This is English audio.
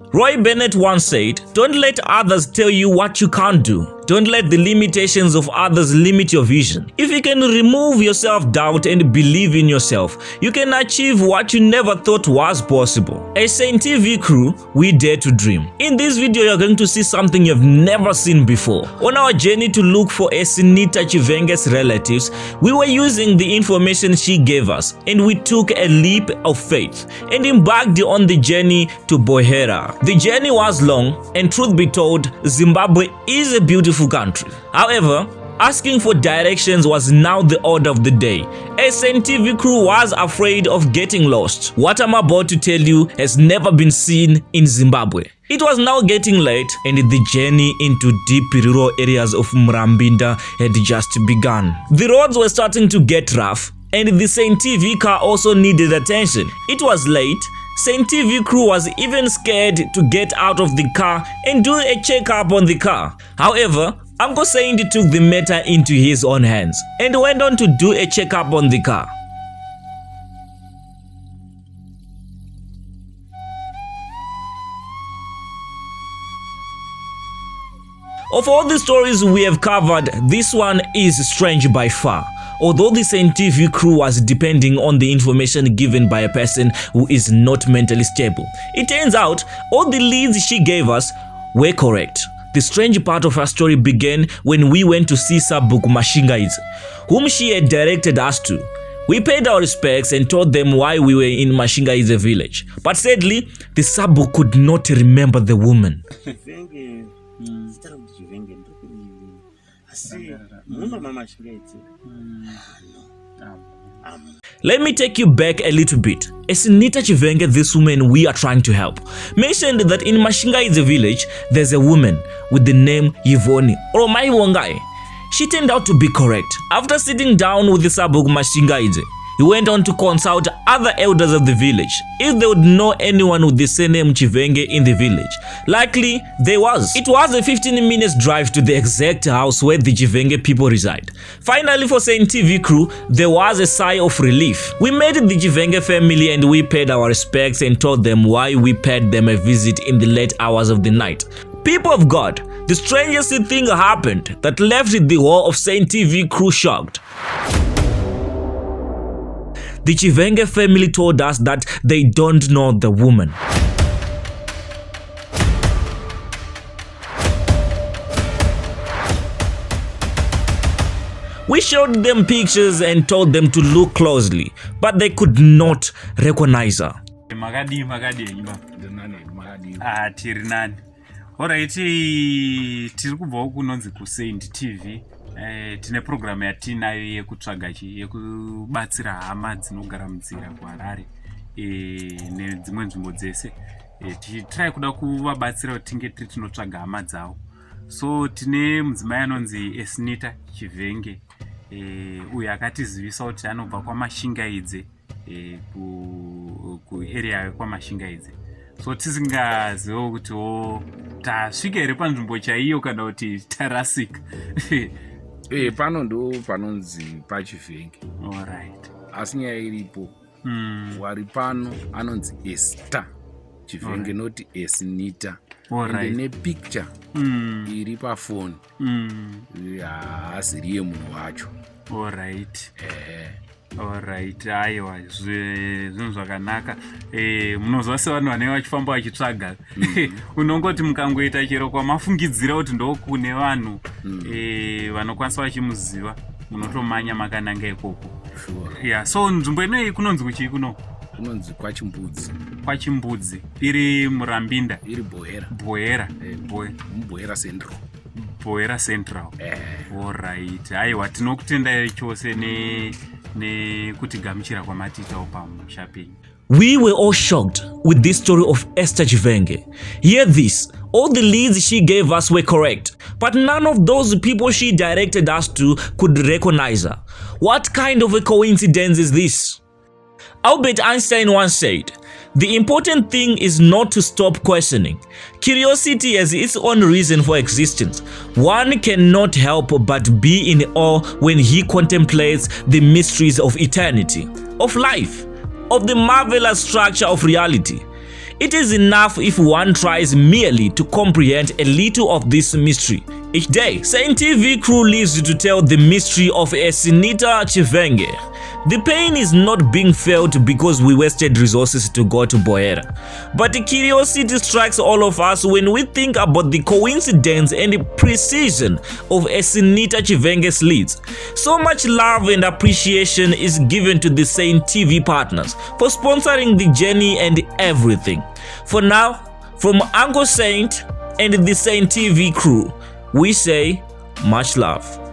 Roy Bennett once said, "Don't let others tell you what you can't do. Don't let the limitations of others limit your vision. If you can remove your self-doubt and believe in yourself, you can achieve what you never thought was possible." As Saint TV crew, we dare to dream. In this video, you're going to see something you've never seen before. On our journey to look for Esinita Chivhenge's relatives, we were using the information she gave us, and we took a leap of faith and embarked on the journey to Bohera. The journey was long, and truth be told, Zimbabwe is a beautiful country. However, asking for directions was now the order of the day. A Saint TV crew was afraid of getting lost. What I'm about to tell you has never been seen in Zimbabwe. It was now getting late, and the journey into deep rural areas of Murambinda had just begun. The roads were starting to get rough, and the Saint TV car also needed attention. It was late. Saint TV crew was even scared to get out of the car and do a checkup on the car. However, Uncle Saint took the matter into his own hands and went on to do a checkup on the car. Of all the stories we have covered, this one is strange by far. Although the Saint TV crew was depending on the information given by a person who is not mentally stable, it turns out all the leads she gave us were correct. The strange part of her story began when we went to see Sabuk Mashingaidze, whom she had directed us to. We paid our respects and told them why we were in Mashingaidze village. But sadly, the Sabuk could not remember the woman. Let me take you back a little bit. Esinita Chivhenge, this woman we are trying to help, mentioned that in Mashingaidze village, there's a woman with the name Yvonne or Maiwongai. She turned out to be correct. After sitting down with the Sabuk Mashingaidze, he went on to consult other elders of the village if they would know anyone with the same name Chivhenge in the village. Likely, there was. It was a 15-minute drive to the exact house where the Chivhenge people reside. Finally, for Saint TV crew, there was a sigh of relief. We met the Chivhenge family and we paid our respects and told them why we paid them a visit in the late hours of the night. People of God, the strangest thing happened that left the whole of Saint TV crew shocked. The Chivhenge family told us that they don't know the woman. We showed them pictures and told them to look closely, but they could not recognize her. Alright, tiri kubva kunonzi ku Saint TV. Tine program yatinayo yekutsvaga yekubatsira hama dzinogara munzira kuHarare nedzimwe nzvimbo dzese. Tichitrai kuda kuvabatsira kuti tinge tiri tinotsvaga hama dzavo. So tine mudzimai anonzi Esinita Chivhenge uyo akatizivisa kuti anobva kwaMashingaidze ku area yekwaMashingaidze. So tisingazivo kuti tasvika here panzvimbo chaiyo kana kuti tarasika. Pano ndo panonzi paChivhenge. Alright. Asi nyaya iripo. Wari pano anonzi Esther Chivhenge, not Esinita. Alright. And picture iri pafoni. Haasiri yemunhu wacho. Alright. Alright, aiwa, zvinhu zvakanaka. Munozva sevanhu vanenge vachifamba vachitsvaga. Unongoti mukangoita chero kwamafungidzira kuti ndokune vanhu vanokwanisa vachimuziva, munotomanya makananga ikoko. Yeah, so nzvimbo inoyi kunonzi kuchii kuno? Kunonzi kwaChimbudzi. KwaChimbudzi. Iri Murambinda. Iri Bohera. Bohera. Bohera Central. Bohera Central. Alright. Aiwa, tinokutendai chose kuti gamuchira kwamatitawo pamushapenyu. We were all shocked with this story of Esther Chivhenge. Hear this, all the leads she gave us were correct, but none of those people she directed us to could recognize her. What kind of a coincidence is this? Albert Einstein once said, "The important thing is not to stop questioning. Curiosity has its own reason for existence. One cannot help but be in awe when he contemplates the mysteries of eternity, of life, of the marvelous structure of reality. It is enough if one tries merely to comprehend a little of this mystery. Each day, Saint TV crew lives to tell the mystery of Esinita Chivhenge. The pain is not being felt because we wasted resources to go to Boera, but curiosity strikes all of us when we think about the coincidence and precision of Esinita Chivhenge's leads. So much love and appreciation is given to the Saint TV partners for sponsoring the journey and everything. For now, from Uncle Saint and the Saint TV crew, we say much love.